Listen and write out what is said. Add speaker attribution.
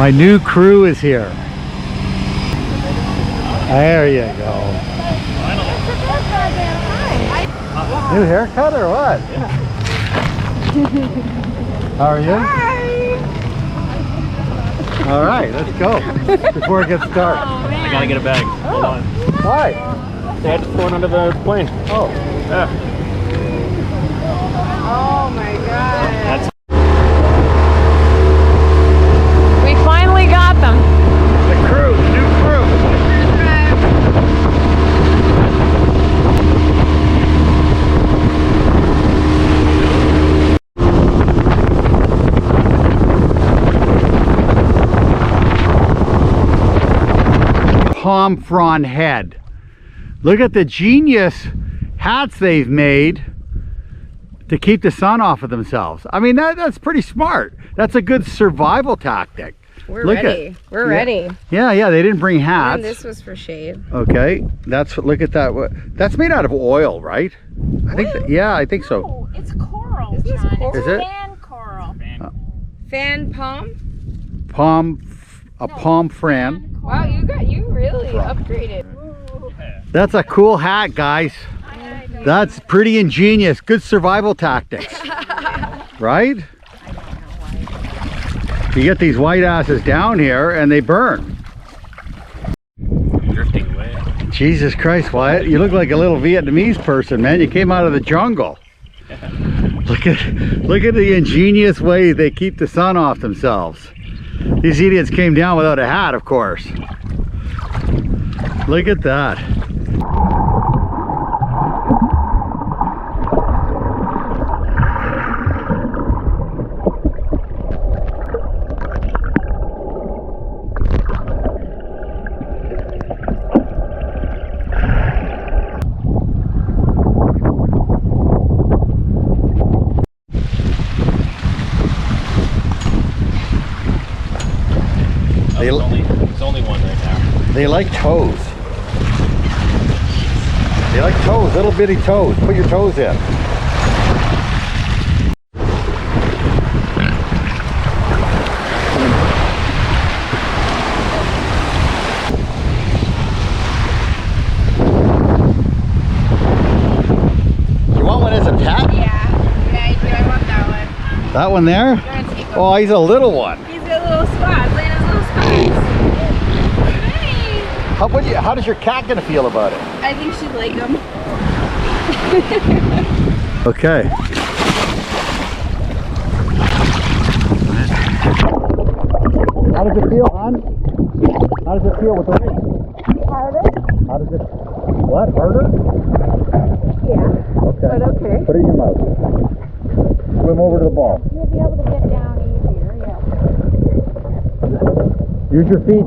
Speaker 1: My new crew is here. There you go. New haircut or what? How are you?
Speaker 2: Hi.
Speaker 1: All right, let's go before it gets dark.
Speaker 3: I gotta get a bag. Hold on.
Speaker 1: Why?
Speaker 3: They had to throw it under the plane.
Speaker 1: Oh.
Speaker 3: Yeah.
Speaker 2: Oh my god.
Speaker 3: That's
Speaker 2: We finally got them.
Speaker 1: The crew, the new crew. Palm frond head. Look at the genius hats they've made to keep the sun off of themselves. I mean, that's pretty smart. That's a good survival tactic.
Speaker 2: We're ready. We're ready.
Speaker 1: Yeah, they didn't bring hats.
Speaker 2: And this was for shade.
Speaker 1: Okay, look at that. That's made out of oil, right? I think yeah, I think so.
Speaker 4: No, it's coral,
Speaker 2: Is this
Speaker 4: John.
Speaker 2: coral?
Speaker 4: It's
Speaker 1: Is it?
Speaker 4: fan coral.
Speaker 2: Fan palm?
Speaker 1: Palm frond.
Speaker 2: Wow, you really upgraded.
Speaker 1: That's a cool hat, guys. That's pretty ingenious. Good survival tactics. Right? You get these white asses down here and they burn.
Speaker 3: drifting away.
Speaker 1: Jesus Christ, Wyatt, you look like a little Vietnamese person, man. You came out of the jungle. Look at the ingenious way they keep the sun off themselves. These idiots came down without a hat, of course. Look at that.
Speaker 3: There's only one right now.
Speaker 1: They like toes. They like toes, little bitty toes. Put your toes in. You want one as a pet?
Speaker 2: Yeah, I do. I want that one.
Speaker 1: That one there?
Speaker 2: I'm gonna take one.
Speaker 1: Oh, he's a little one.
Speaker 2: He's got little spots. Look at his little spots. Hey.
Speaker 1: How does your cat gonna feel about it?
Speaker 2: I think she'd like him.
Speaker 1: Okay. How does it feel, hon? How does it feel with the ring?
Speaker 2: Harder?
Speaker 1: How does it? What? Harder?
Speaker 2: Yeah.
Speaker 1: Okay.
Speaker 2: But okay.
Speaker 1: Put it in your mouth. Swim over to the ball.
Speaker 4: You'll be able to get down easier, yeah.
Speaker 1: Use your feet.